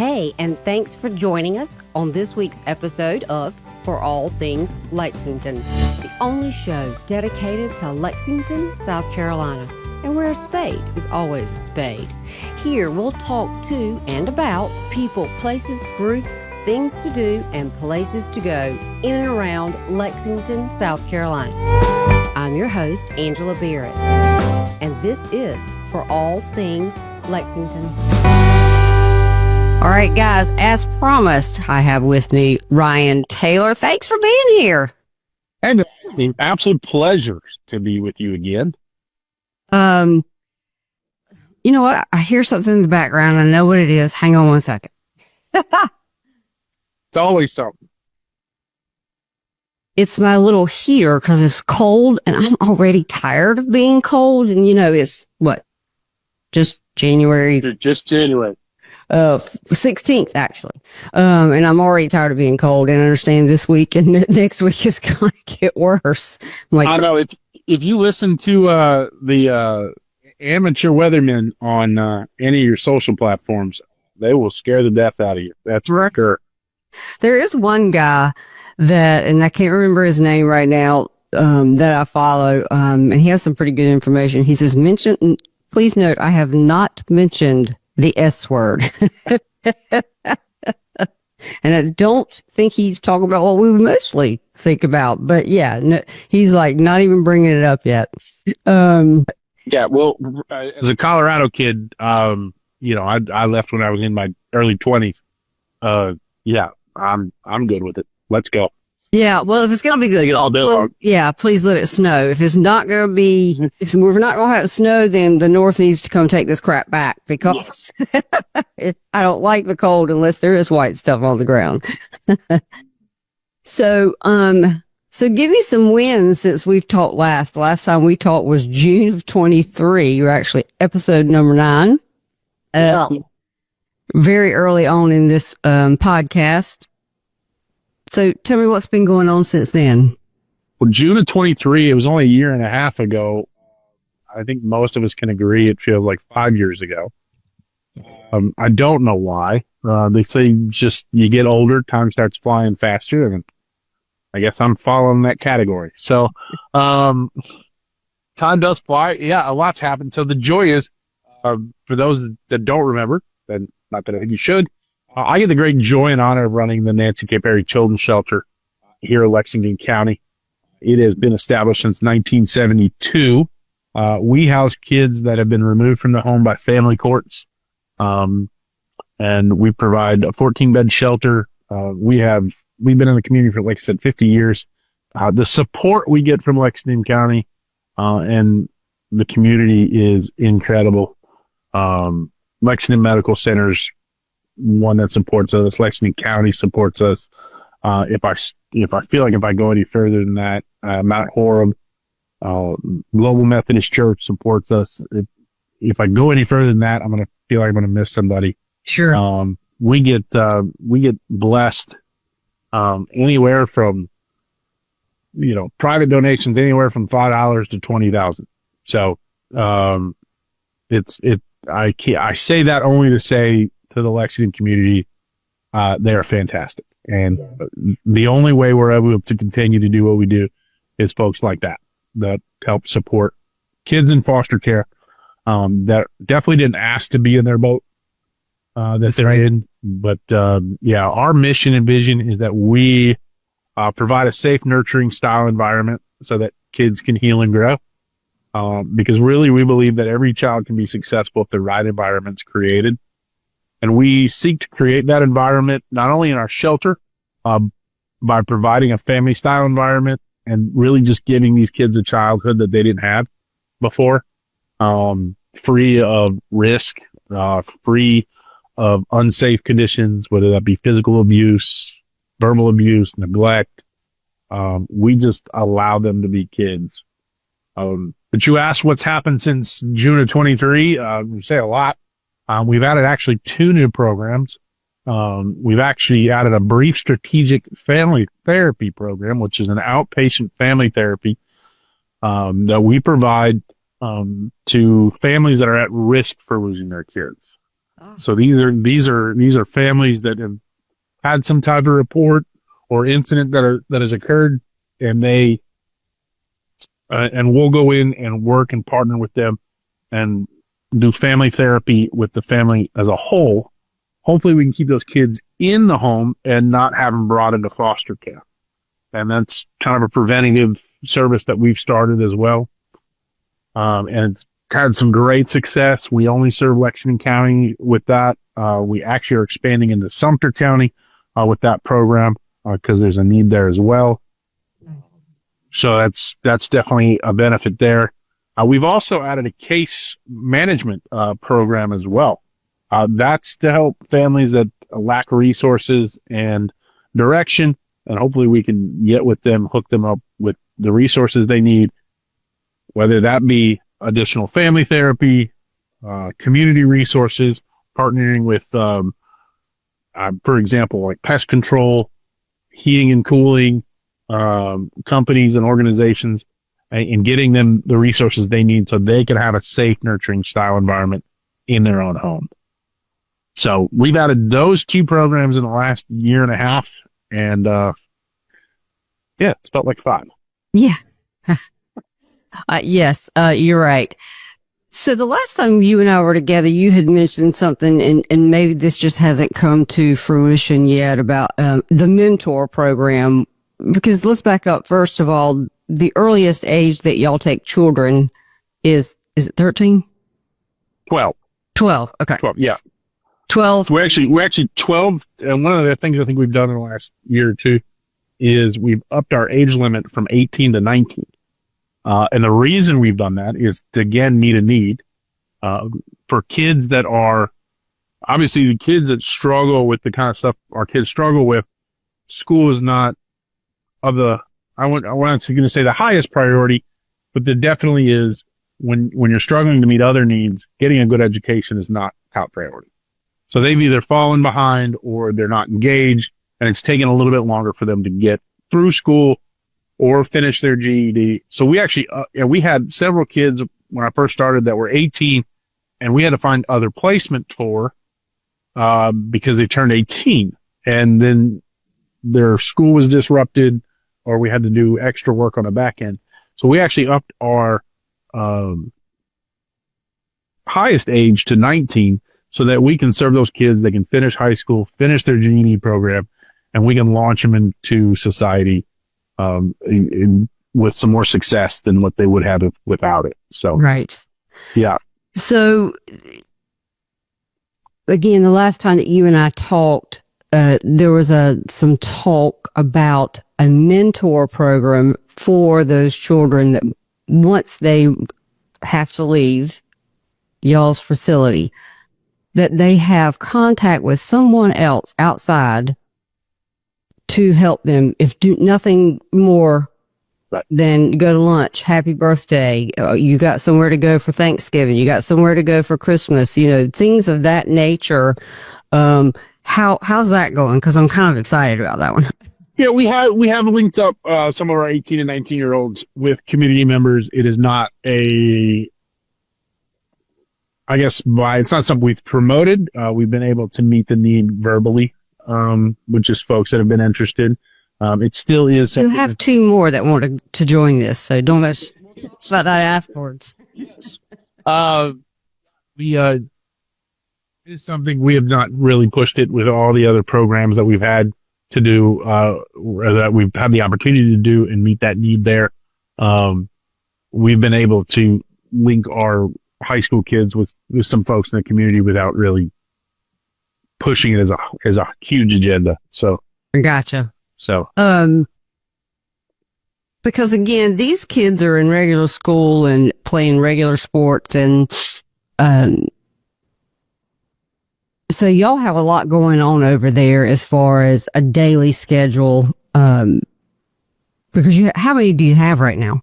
Hey, and thanks for joining us on this week's episode of For All Things Lexington, the only show dedicated to Lexington, South Carolina, and where a spade is always a spade. Here we'll talk to and about people, places, groups, things to do, and places to go in and around Lexington, South Carolina. I'm your host, Angela Barrett, and this is For All Things Lexington. All right, guys, as promised, I have with me Ryan Taylor. Thanks for being here. And an absolute pleasure to be with you again. You know what? I hear something in the background. I know what it is. Hang on one second. It's always something. It's my little heater because it's cold and I'm already tired of being cold. And it's what? Just January. Just January. 16th actually. And I'm already tired of being cold and I understand this week and next week is going to get worse. I'm like, I don't know if you listen to, the, amateur weathermen on, any of your social platforms, they will scare the death out of you. That's right. There is one guy that, and I can't remember his name right now, that I follow, and he has some pretty good information. He says, please note, I have not mentioned the S word. And I don't think he's talking about what we mostly think about, but yeah, no, he's like not even bringing it up yet. Yeah. Well, as a Colorado kid, I left when I was in my early 20s. Yeah, I'm good with it. Let's go. Yeah, well, if it's going to be good, all day long. Yeah, please let it snow. If it's not going to be, if we're not going to have it snow, then the North needs to come take this crap back because I don't like the cold unless there is white stuff on the ground. So give me some wins since we've talked last. The last time we talked was June of 23. You're actually episode number 9. Very early on in this podcast. So tell me what's been going on since then. Well, June of 23, it was only a year and a half ago. I think most of us can agree it feels like 5 years ago. I don't know why. They say just you get older, time starts flying faster, and I guess I'm following that category. So time does fly. Yeah, a lot's happened. So the joy is, for those that don't remember, and not that I think you should, I get the great joy and honor of running the Nancy K. Perry Children's Shelter here in Lexington County. It has been established since 1972. We house kids that have been removed from the home by family courts. And we provide a 14-bed shelter. We've been in the community for, like I said, 50 years. The support we get from Lexington County, and the community is incredible. Lexington Medical Center's one that supports us. Lexington County supports us. If I feel like if I go any further than that, Mount Horeb, Global Methodist Church supports us. If I go any further than that, I'm going to feel like I'm going to miss somebody. Sure. We get blessed, anywhere from, private donations, anywhere from $5 to $20,000. So, I say that only to say to the Lexington community, they are fantastic. And the only way we're able to continue to do what we do is folks like that help support kids in foster care, that definitely didn't ask to be in their boat, that they're in. But, our mission and vision is that we, provide a safe, nurturing style environment so that kids can heal and grow. Because really we believe that every child can be successful if the right environment's created. And we seek to create that environment not only in our shelter, by providing a family style environment and really just giving these kids a childhood that they didn't have before, free of risk, free of unsafe conditions, whether that be physical abuse, verbal abuse, neglect. We just allow them to be kids. But you asked what's happened since June of 23. We say a lot. We've added actually 2 new programs. We've actually added a brief strategic family therapy program, which is an outpatient family therapy, that we provide, to families that are at risk for losing their kids. So these are families that have had some type of report or incident that has occurred, and they and we'll go in and work and partner with them and do family therapy with the family as a whole. Hopefully we can keep those kids in the home and not have them brought into foster care. And that's kind of a preventative service that we've started as well. And it's had some great success. We only serve Lexington County with that. We actually are expanding into Sumter County with that program because there's a need there as well. So that's definitely a benefit there. We've also added a case management program as well. That's to help families that lack resources and direction, and hopefully we can get with them, hook them up with the resources they need, whether that be additional family therapy, community resources, partnering with, for example, like pest control, heating and cooling, companies and organizations, and getting them the resources they need so they can have a safe, nurturing style environment in their own home. So we've added those two programs in the last year and a half, and it's felt like fun. Yeah. Yes, you're right. So the last time you and I were together, you had mentioned something, and maybe this just hasn't come to fruition yet, about the mentor program. Because let's back up. First of all, the earliest age that y'all take children is it 13? 12. 12. Okay. 12. Yeah. 12. We're actually 12. And one of the things I think we've done in the last year or two is we've upped our age limit from 18 to 19. And the reason we've done that is to, again, meet a need, for kids that are obviously the kids that struggle with the kind of stuff our kids struggle with. School is not of the, I wasn't going to say the highest priority, but there definitely is when you're struggling to meet other needs, getting a good education is not top priority. So they've either fallen behind or they're not engaged, and it's taken a little bit longer for them to get through school or finish their GED. So we actually, we had several kids when I first started that were 18, and we had to find other placement for, because they turned 18, and then their school was disrupted, or we had to do extra work on the back end. So we actually upped our, highest age to 19 so that we can serve those kids. They can finish high school, finish their GED program, and we can launch them into society, with some more success than what they would have without it. So, right. Yeah. So again, the last time that you and I talked, there was some talk about a mentor program for those children that once they have to leave y'all's facility, that they have contact with someone else outside to help them, if do nothing more than go to lunch, happy birthday, you got somewhere to go for Thanksgiving, you got somewhere to go for Christmas, things of that nature. How's that going? Because I'm kind of excited about that one. Yeah, we have linked up some of our 18 and 19-year-olds with community members. It is not it's not something we've promoted. We've been able to meet the need verbally, with just folks that have been interested. It still is. You have two more that want to join this, so don't mess about that afterwards. Yes. It's something we have not really pushed it with all the other programs that we've had to do, that we've had the opportunity to do and meet that need there. We've been able to link our high school kids with some folks in the community without really pushing it as a huge agenda. So. Gotcha. So. Because again, these kids are in regular school and playing regular sports, and, so y'all have a lot going on over there as far as a daily schedule. Because how many do you have right now?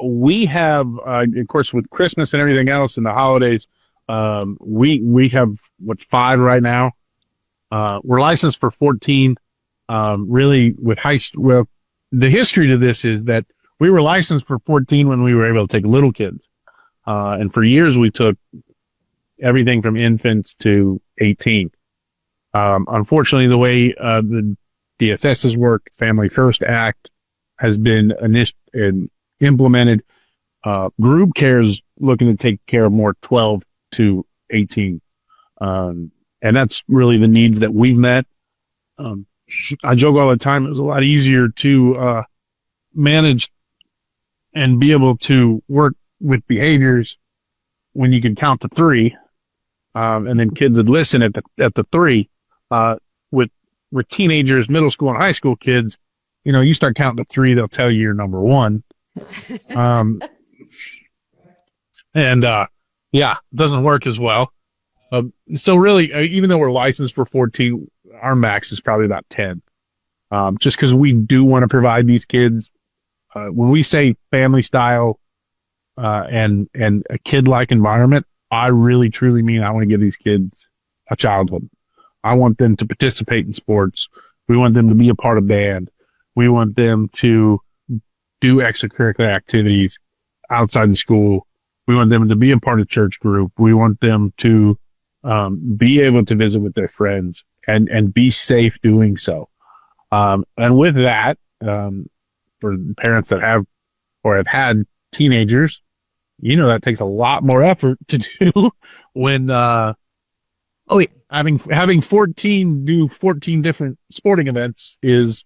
We have, of course, with Christmas and everything else and the holidays, we have 5 right now. We're licensed for 14. Really with well, the history to this is that we were licensed for 14 when we were able to take little kids. And for years we took everything from infants to 18. Unfortunately, the way the DSS's work, Family First Act, has been implemented, group care is looking to take care of more 12 to 18. And that's really the needs that we've met. I joke all the time, it was a lot easier to manage and be able to work with behaviors when you can count to three, and then kids would listen at the three. With teenagers, middle school and high school kids, you start counting to three, they'll tell you you're number one. It doesn't work as well. So really, even though we're licensed for 14, our max is probably about 10. Just because we do want to provide these kids, when we say family style, and a kid-like environment, I really truly mean I want to give these kids a childhood. I want them to participate in sports. We want them to be a part of band. We want them to do extracurricular activities outside the school. We want them to be a part of church group. We want them to be able to visit with their friends and be safe doing so. And with that, for parents that have or have had teenagers, that takes a lot more effort to do when having 14 different sporting events is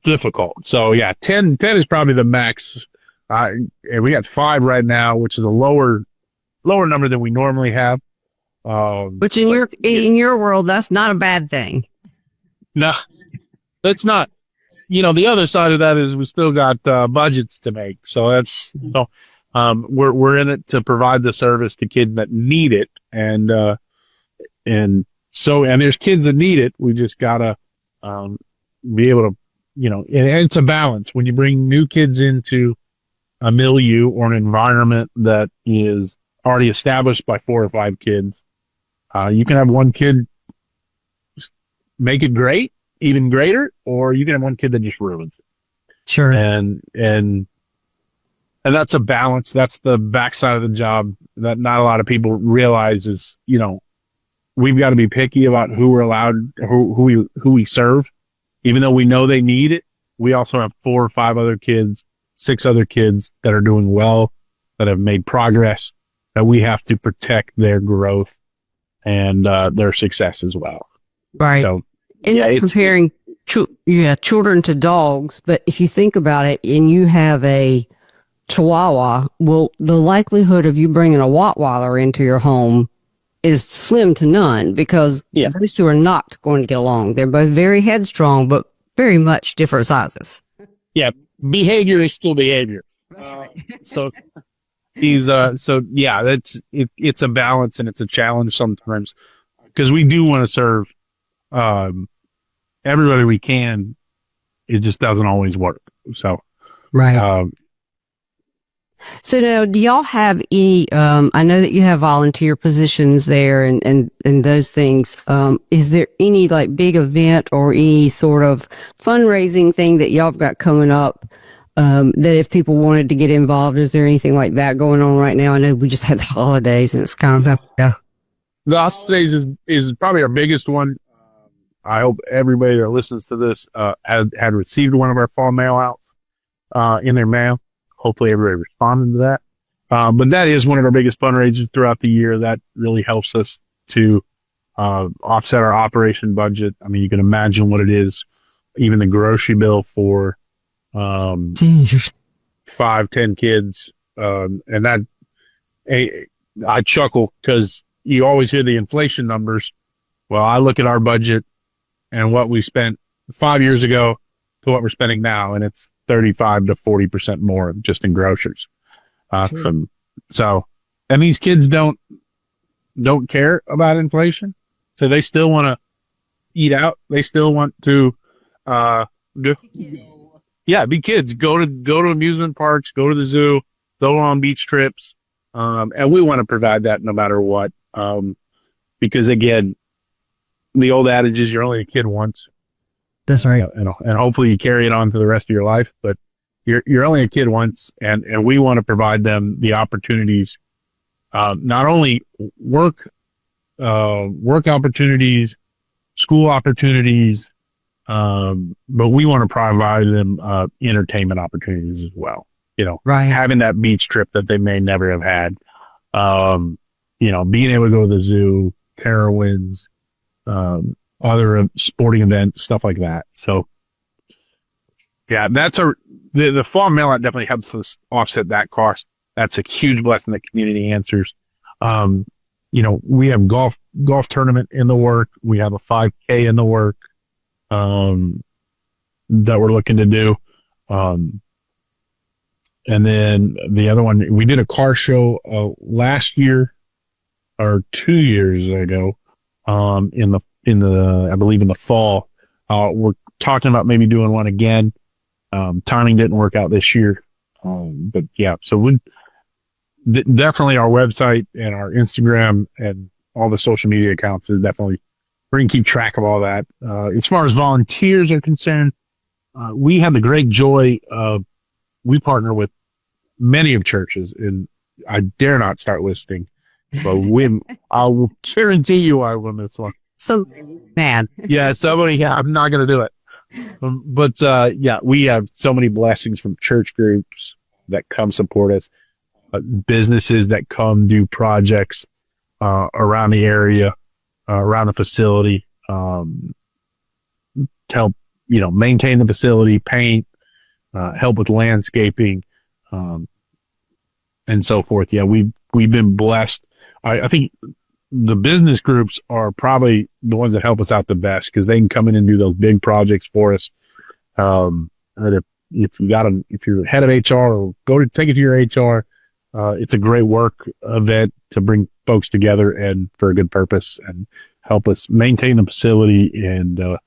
difficult. So 10 is probably the max. And we got 5 right now, which is a lower number than we normally have. Which in your world, that's not a bad thing. No, that's not. The other side of that is we still got budgets to make. So that's we're in it to provide the service to kids that need it, and there's kids that need it. We just gotta be able to, and it's a balance when you bring new kids into a milieu or an environment that is already established by 4 or 5 kids. You can have one kid make it great, even greater, or you can have one kid that just ruins it. Sure. And that's a balance. That's the backside of the job that not a lot of people realize is, we've got to be picky about who we're allowed, who we serve. Even though we know they need it, we also have 4 or 5 other kids, 6 other kids that are doing well, that have made progress, that we have to protect their growth and their success as well. Right. So, and comparing children to dogs, but if you think about it and you have a Chihuahua, well, the likelihood of you bringing a Rottweiler into your home is slim to none, because those two are not going to get along. They're both very headstrong, but very much different sizes. Yeah, behavior is still behavior. So it's a balance, and it's a challenge sometimes, because we do want to serve everybody we can. It just doesn't always work. So right. So now, do y'all have any, I know that you have volunteer positions there and those things. Is there any big event or any sort of fundraising thing that y'all have got coming up, that if people wanted to get involved, is there anything like that going on right now? I know we just had the holidays and it's kind of, The holidays is probably our biggest one. I hope everybody that listens to this, had received one of our fall mail outs, in their mail. Hopefully everybody responded to that. But that is one of our biggest fundraisers throughout the year. That really helps us to offset our operation budget. I mean, you can imagine what it is, even the grocery bill for 5, 10 kids. And that, I chuckle because you always hear the inflation numbers. Well, I look at our budget and what we spent 5 years ago to what we're spending now, and it's 35 to 40% more just in groceries. So, and these kids don't care about inflation. So they still want to eat out. They still want to, be kids, go to amusement parks, go to the zoo, go on beach trips. And we want to provide that no matter what. Because again, the old adage is you're only a kid once. That's right. And hopefully you carry it on for the rest of your life, but you're only a kid once, and we want to provide them the opportunities not only work opportunities, school opportunities, but we want to provide them entertainment opportunities as well. Right. Having that beach trip that they may never have had. Being able to go to the zoo, Carowinds, other sporting events, stuff like that. So, yeah, the fall mail out definitely helps us offset that cost. That's a huge blessing that community answers. We have golf tournament in the work. We have a 5K in the work, that we're looking to do. And then the other one, we did a car show, last year or 2 years ago, I believe in the fall. We're talking about maybe doing one again. Timing didn't work out this year. But yeah, so definitely our website and our Instagram and all the social media accounts is definitely, we're going to keep track of all that. As far as volunteers are concerned, we have the great joy of, we partner with many of churches, and I dare not start listing, but I will guarantee you I win this one. So, man. Yeah, I'm not going to do it. But we have so many blessings from church groups that come support us, businesses that come do projects around the area, around the facility, to help, maintain the facility, paint, help with landscaping, and so forth. Yeah, we've been blessed. I think the business groups are probably the ones that help us out the best, because they can come in and do those big projects for us. And if you're head of HR, or take it to your HR. It's a great work event to bring folks together and for a good purpose, and help us maintain the facility and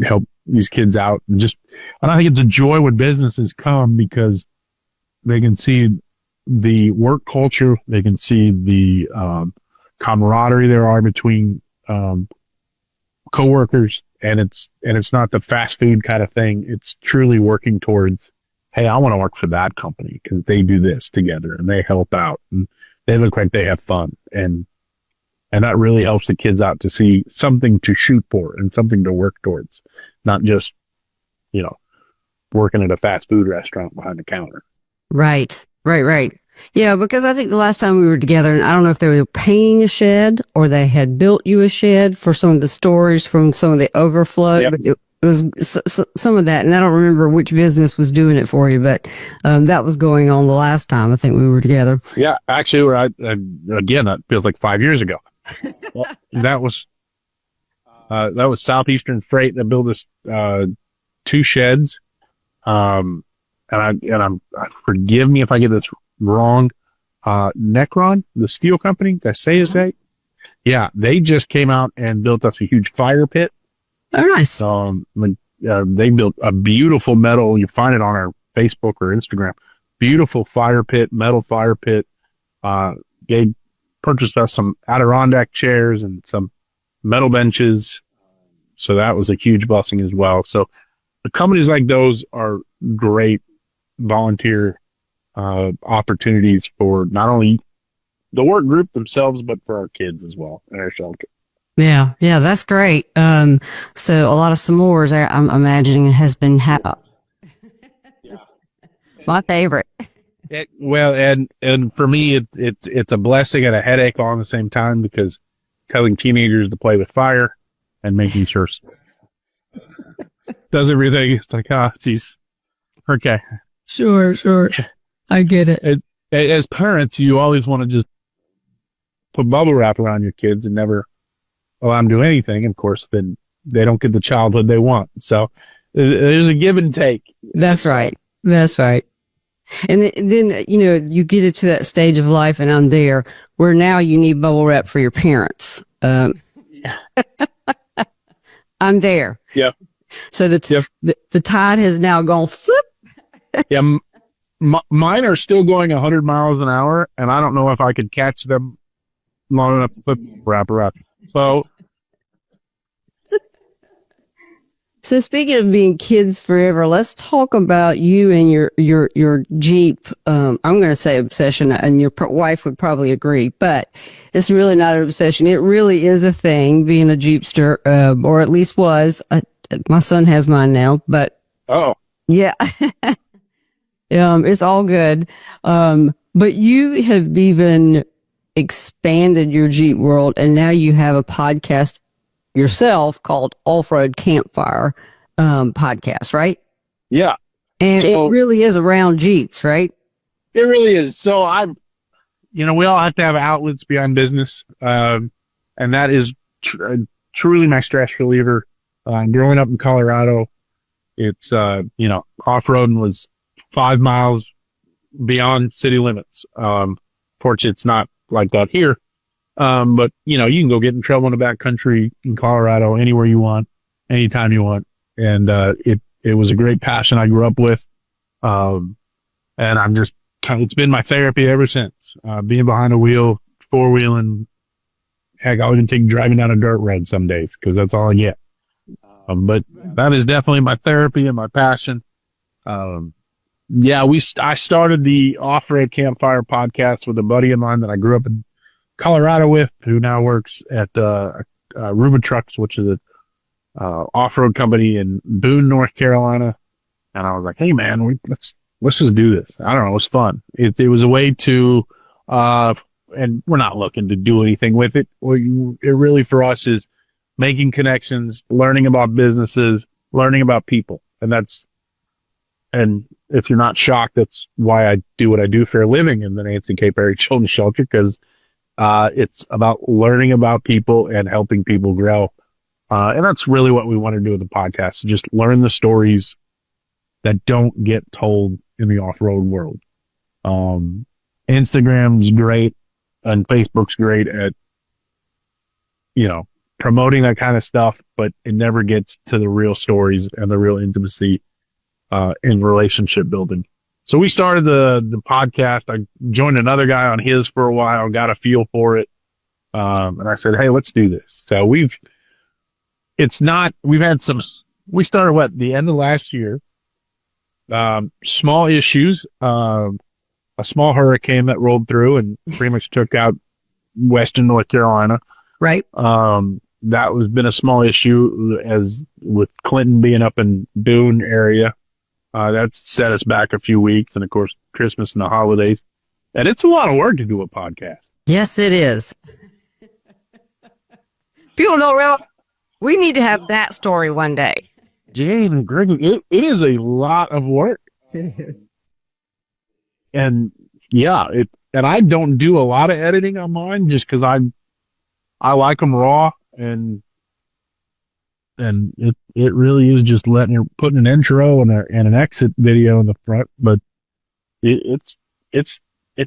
help these kids out. And I think it's a joy when businesses come, because they can see the work culture, they can see the camaraderie there are between coworkers, and it's not the fast food kind of thing. It's truly working towards, hey, I want to work for that company because they do this together and they help out and they look like they have fun, and that really helps the kids out to see something to shoot for and something to work towards, not just working at a fast food restaurant behind the counter. Right. Yeah, because I think the last time we were together, and I don't know if they were painting a shed or they had built you a shed for some of the storage from some of the overflow. Yep. But it was some of that, and I don't remember which business was doing it for you, but that was going on the last time I think we were together. Yeah, actually, again, that feels like 5 years ago. Well, that was Southeastern Freight that built us 2 sheds. And forgive me if I get this wrong. Necron, the steel company, did I say his name? Yeah, they just came out and built us a huge fire pit. Oh, nice. They built a beautiful metal. You find it on our Facebook or Instagram. Beautiful fire pit, metal fire pit. They purchased us some Adirondack chairs and some metal benches. So that was a huge blessing as well. So the companies like those are great volunteer opportunities for not only the work group themselves, but for our kids as well in our shelter. Yeah, that's great. So a lot of s'mores, I'm imagining, has been my favorite. And for me, it's a blessing and a headache all at the same time, because telling teenagers to play with fire and making sure does everything. It's like, geez, okay, Sure, I get it. As parents, you always want to just put bubble wrap around your kids and never allow them to do anything. Of course, then they don't get the childhood they want. So there's a give and take. That's right. And then, you get it to that stage of life, and I'm there, where now you need bubble wrap for your parents. I'm there. Yeah. So the tide has now gone flip. Yeah. Mine are still going 100 miles an hour, and I don't know if I could catch them long enough to flip wrap around. So So speaking of being kids forever, let's talk about you and your Jeep. I'm going to say obsession, and your wife would probably agree, but it's really not an obsession. It really is a thing, being a Jeepster, or at least was. My son has mine now, but Oh, yeah, it's all good. But you have even expanded your Jeep world, and now you have a podcast yourself called Off-Road Campfire podcast, right? yeah. And So- it really is around Jeeps, right? It really is. So we all have to have outlets beyond business. And that is truly my stress reliever. Growing up in Colorado, it's, off-roading was 5 miles beyond city limits. Fortunately, it's not like that here. But you can go get in trouble in the backcountry in Colorado, anywhere you want, anytime you want. And, it was a great passion I grew up with. And I'm just it's been my therapy ever since, being behind a wheel, four-wheeling. Heck, I'll even take driving down a dirt road some days because that's all I get. But that is definitely my therapy and my passion. I started the Off-Road Campfire podcast with a buddy of mine that I grew up in Colorado with, who now works at Ruba Trucks, which is a off-road company in Boone, North Carolina. And I was like, hey man, let's just do this. I don't know. It was fun. It was a way to, and we're not looking to do anything with it. It really for us is making connections, learning about businesses, learning about people. And if you're not shocked, that's why I do what I do for a living in the Nancy K. Perry Children's Shelter, because it's about learning about people and helping people grow. And that's really what we want to do with the podcast, just learn the stories that don't get told in the off-road world. Instagram's great and Facebook's great at, promoting that kind of stuff, but it never gets to the real stories and the real intimacy, in relationship building. So we started the podcast. I joined another guy on his for a while, got a feel for it. And I said, hey, let's do this. So we started the end of last year. Small issues, a small hurricane that rolled through and pretty much took out Western North Carolina. Right. That was been a small issue, as with Clinton being up in Boone area. That set us back a few weeks, and of course, Christmas and the holidays. And it's a lot of work to do a podcast. Yes, it is. People don't realize we need to have that story one day. Jane, Greg, it is a lot of work. It is. And and I don't do a lot of editing on mine just because I like them raw, and it really is just putting an intro and an exit video in the front, but it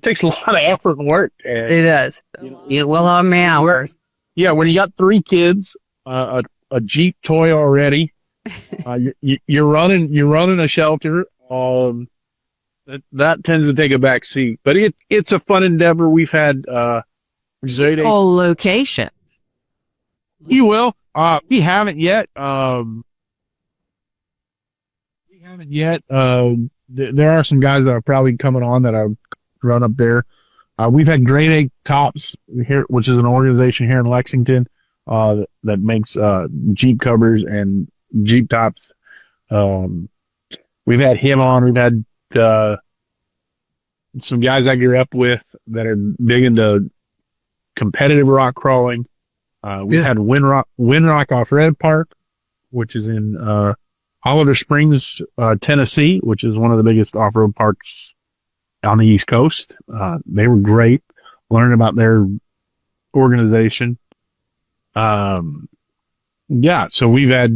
takes a lot of effort and work. And, It does. Well, on my hours. yeah, when you got 3 kids, a Jeep toy already, you're running a shelter. That tends to take a back seat, but it's a fun endeavor. We've had, Whole location. you will, we haven't yet. There are some guys that are probably coming on that I've run up there. We've had Grade A Tops here, which is an organization here in Lexington, that makes, Jeep covers and Jeep tops. We've had him on. We've had, some guys I grew up with that are big into competitive rock crawling. We've had Windrock Off-Road Park, which is in, Holiday Springs, Tennessee, which is one of the biggest off-road parks on the East Coast. They were great. Learning about their organization. So we've had,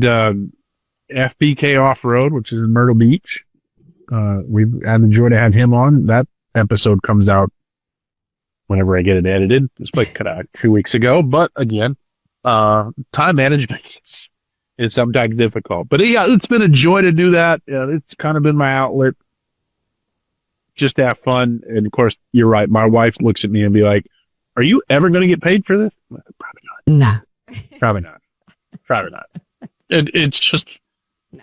FBK Off-Road, which is in Myrtle Beach. We've had the joy to have him on. That episode comes out whenever I get it edited. It's like 2 weeks ago, but again, time management is sometimes difficult, but yeah, it's been a joy to do that. It's kind of been my outlet, just to have fun. And of course, you're right. My wife looks at me and be like, are you ever going to get paid for this? Probably not. No. Probably not. It's just,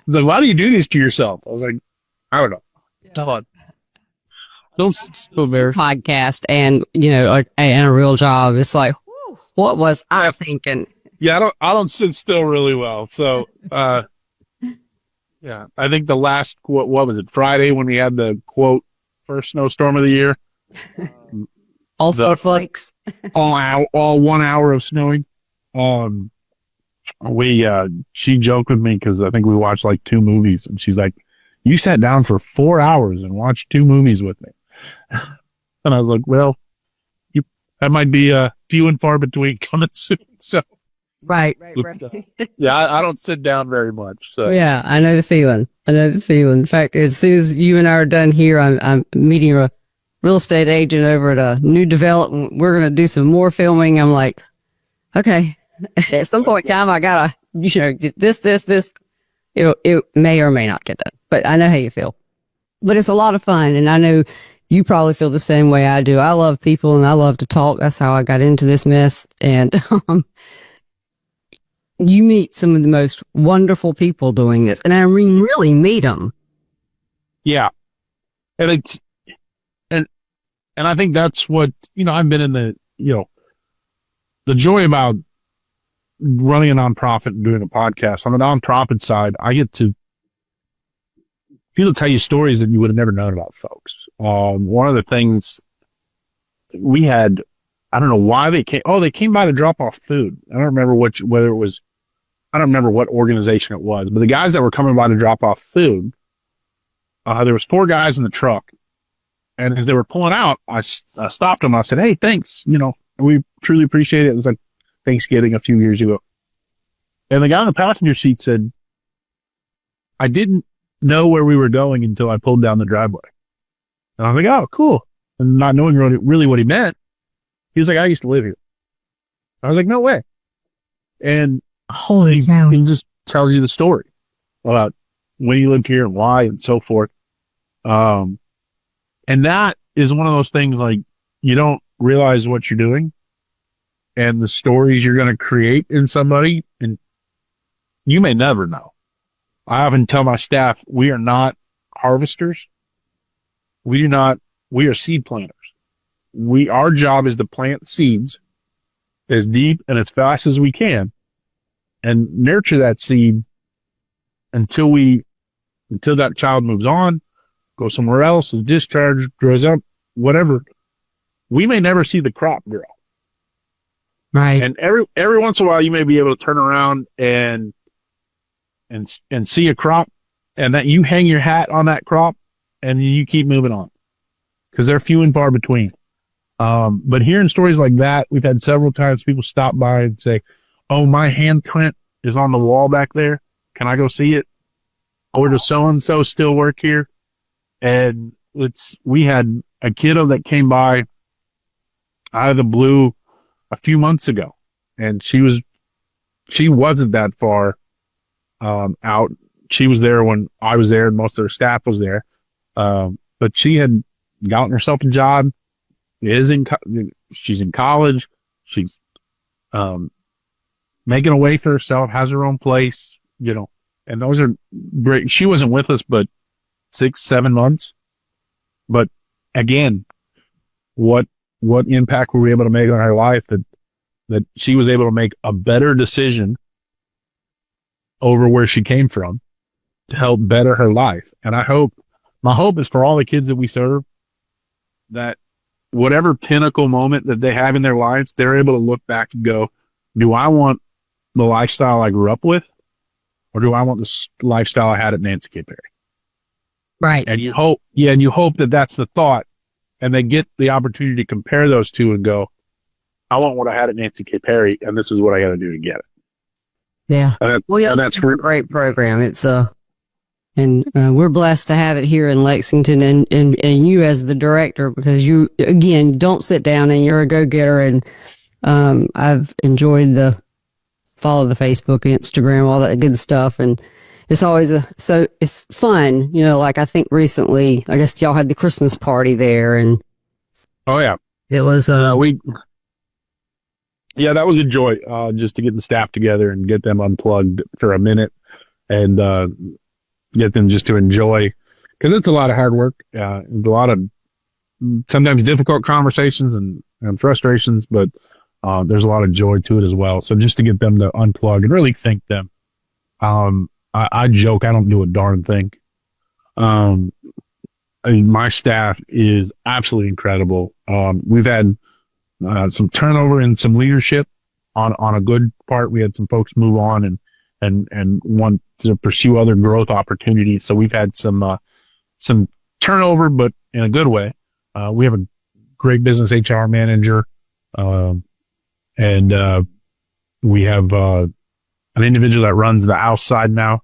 Like, why do you do this to yourself? I was like, I don't know. Come on. Don't feel very Podcast and, and a real job. It's like, whew, what was I thinking? Yeah, I don't sit still really well. So, yeah, I think the last, what was it, Friday when we had the quote, first snowstorm of the year? All 4 flakes. all 1 hour of snowing. She joked with me because I think we watched like 2 movies, and she's like, you sat down for 4 hours and watched 2 movies with me. And I was like, well, that might be few and far between coming soon. So, Right. yeah, I don't sit down very much. So. Yeah, I know the feeling. In fact, as soon as you and I are done here, I'm meeting a real estate agent over at a new development. We're going to do some more filming. I'm like, okay, at some point in time, I gotta, get this. It may or may not get done, but I know how you feel. But it's a lot of fun, and I know you probably feel the same way I do. I love people, and I love to talk. That's how I got into this mess. And you meet some of the most wonderful people doing this, and I mean, really meet them. Yeah, and and I think that's what I've been in the joy about running a nonprofit and doing a podcast. On the nonprofit side, I get to people tell you stories that you would have never known about folks. One of the things we had, I don't know why they came. Oh, they came by to drop off food. I don't remember I don't remember what organization it was, but the guys that were coming by to drop off food, there was 4 guys in the truck, and as they were pulling out, I stopped them. I said, "Hey, thanks. We truly appreciate it." It was like Thanksgiving a few years ago. And the guy in the passenger seat said, I didn't know where we were going until I pulled down the driveway. And I was like, oh, cool. And not knowing really what he meant, he was like, I used to live here. I was like, no way. And Holy cow. He just tells you the story about when he lived here and why and so forth. And that is one of those things, like, you don't realize what you're doing and the stories you're going to create in somebody, and you may never know. I often tell my staff, we are not harvesters. We are seed planters. Our job is to plant seeds as deep and as fast as we can and nurture that seed until that child moves on, goes somewhere else, is discharged, grows up, whatever. We may never see the crop grow. Right. And every once in a while, you may be able to turn around and see a crop, and that you hang your hat on that crop, and you keep moving on, because they're few and far between. But hearing stories like that, we've had several times people stop by and say, "Oh, my handprint is on the wall back there. Can I go see it? Or does so and so still work here?" And we had a kiddo that came by out of the blue a few months ago, and she wasn't that far out. She was there when I was there, and most of her staff was there. But she had gotten herself a job. She's in college. She's making a way for herself, has her own place, and those are great. She wasn't with us but 6-7 months. But again, what impact were we able to make on her life that she was able to make a better decision over where she came from to help better her life. And my hope is for all the kids that we serve, that whatever pinnacle moment that they have in their lives, they're able to look back and go, do I want the lifestyle I grew up with, or do I want the lifestyle I had at Nancy K. Perry? Right. And you hope that that's the thought, and they get the opportunity to compare those two and go, I want what I had at Nancy K. Perry, and this is what I got to do to get it. Yeah. And that's a great program. It's and we're blessed to have it here in Lexington, and you as the director, because you, again, don't sit down and you're a go-getter. And I've enjoyed follow the Facebook, Instagram, all that good stuff. And it's always it's fun, like I think recently, I guess y'all had the Christmas party there, and oh yeah, it was, yeah, that was a joy, just to get the staff together and get them unplugged for a minute. and get them just to enjoy, because it's a lot of hard work, a lot of sometimes difficult conversations and frustrations, but there's a lot of joy to it as well. So just to get them to unplug and really thank them. I joke, I don't do a darn thing. I mean, my staff is absolutely incredible. We've had some turnover and some leadership on a good part. We had some folks move on and want to pursue other growth opportunities. So we've had some turnover, but in a good way. We have a great business HR manager, and we have an individual that runs the outside now.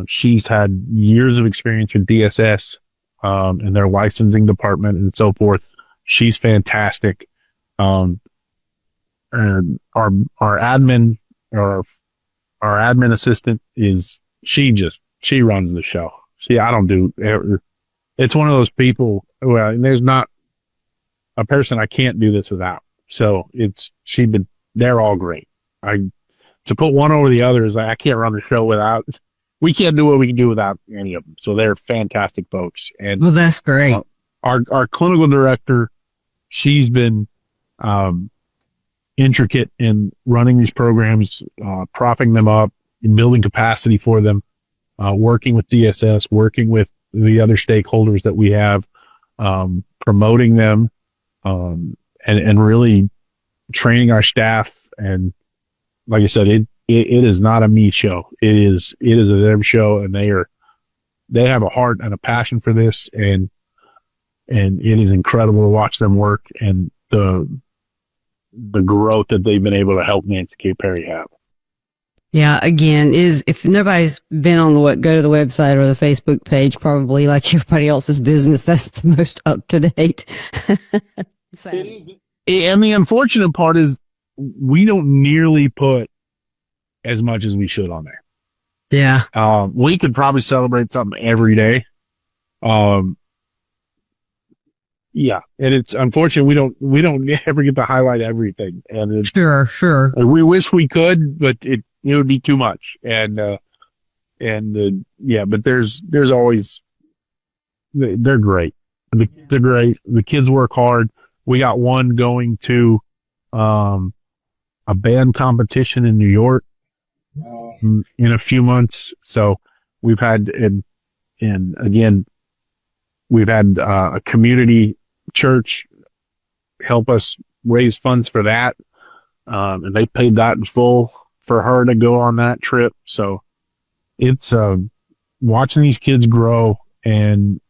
She's had years of experience with DSS, and their licensing department and so forth. She's fantastic. And our admin, or our admin assistant she runs the show. I don't do, it's one of those people, well, there's not a person I can't do this without. So they're all great. To put one over the other is I can't run the show without, we can't do what we can do without any of them. So they're fantastic folks. And well, that's great. Our clinical director, she's been, intricate in running these programs, propping them up, and building capacity for them, working with DSS, working with the other stakeholders that we have, promoting them, and really training our staff. And like I said, it is not a me show. It is a them show, and they have a heart and a passion for this, and it is incredible to watch them work and the growth that they've been able to help Nancy K. Perry have. Yeah, again, if nobody's been on go to the website or the Facebook page, probably like everybody else's business, that's the most up to date. And the unfortunate part is we don't nearly put as much as we should on there. Yeah. We could probably celebrate something every day. Yeah, and it's unfortunate we don't ever get to highlight everything, and sure. We wish we could, but it would be too much. But there's always, they're great. They're great. The kids work hard. We got one going to a band competition in New York in a few months. So we've had we've had a community church help us raise funds for that. And they paid that in full for her to go on that trip. So it's, watching these kids grow and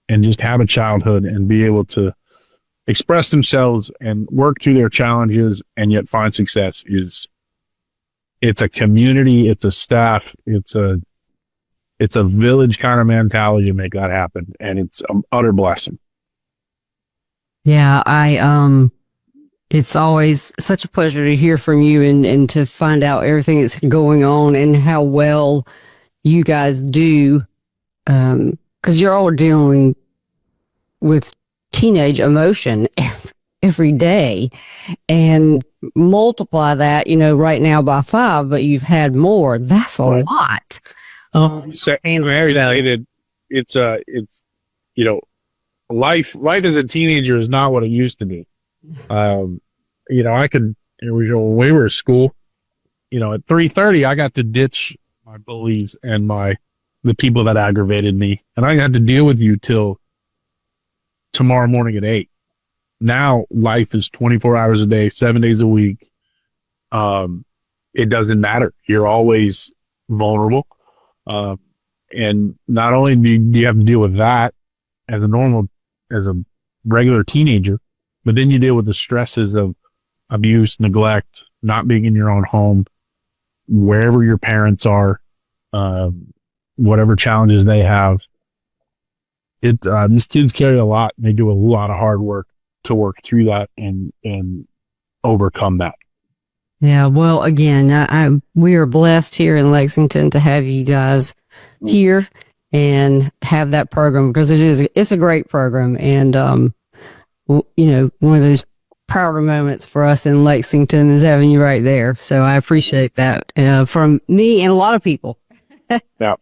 just have a childhood and be able to express themselves and work through their challenges and yet find success it's a community, it's a staff, it's a village kind of mentality to make that happen. And it's an utter blessing. Yeah, it's always such a pleasure to hear from you and to find out everything that's going on and how well you guys do. 'Cause you're all dealing with teenage emotion every day, and multiply that, right now by 5, but you've had more. That's a lot. So, and it's life as a teenager is not what it used to be. When we were at school, at 3:30, I got to ditch my bullies and the people that aggravated me, and I had to deal with you till tomorrow morning at 8. Now life is 24 hours a day, 7 days a week. It doesn't matter. You're always vulnerable. And not only do you have to deal with that as a regular teenager, but then you deal with the stresses of abuse, neglect, not being in your own home, wherever your parents are, whatever challenges they have. These kids carry a lot. They do a lot of hard work to work through that and overcome that. Yeah. Well, again, we are blessed here in Lexington to have you guys here and have that program, because it's a great program. And, one of those prouder moments for us in Lexington is having you right there. So I appreciate that, from me and a lot of people. Yeah.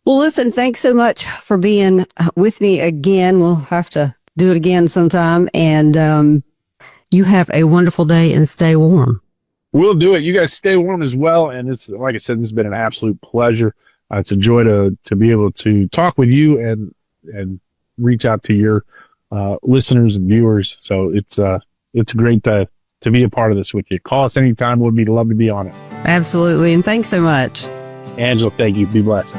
Well, listen, thanks so much for being with me again. We'll have to do it again sometime. And you have a wonderful day and stay warm. We'll do it. You guys stay warm as well. And it's, like I said, this has been an absolute pleasure. It's a joy to be able to talk with you and reach out to your listeners and viewers. So it's great to be a part of this with you. Call us anytime. We'd love to be on it. Absolutely. And thanks so much. Angela, thank you. Be blessed.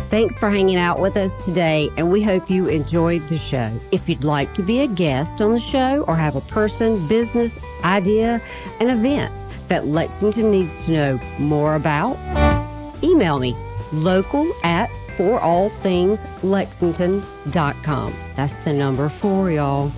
Thanks for hanging out with us today, and we hope you enjoyed the show. If you'd like to be a guest on the show or have a person, business, idea, an event that Lexington needs to know more about, email me, local@forallthingslexington.com. That's the number 4, y'all.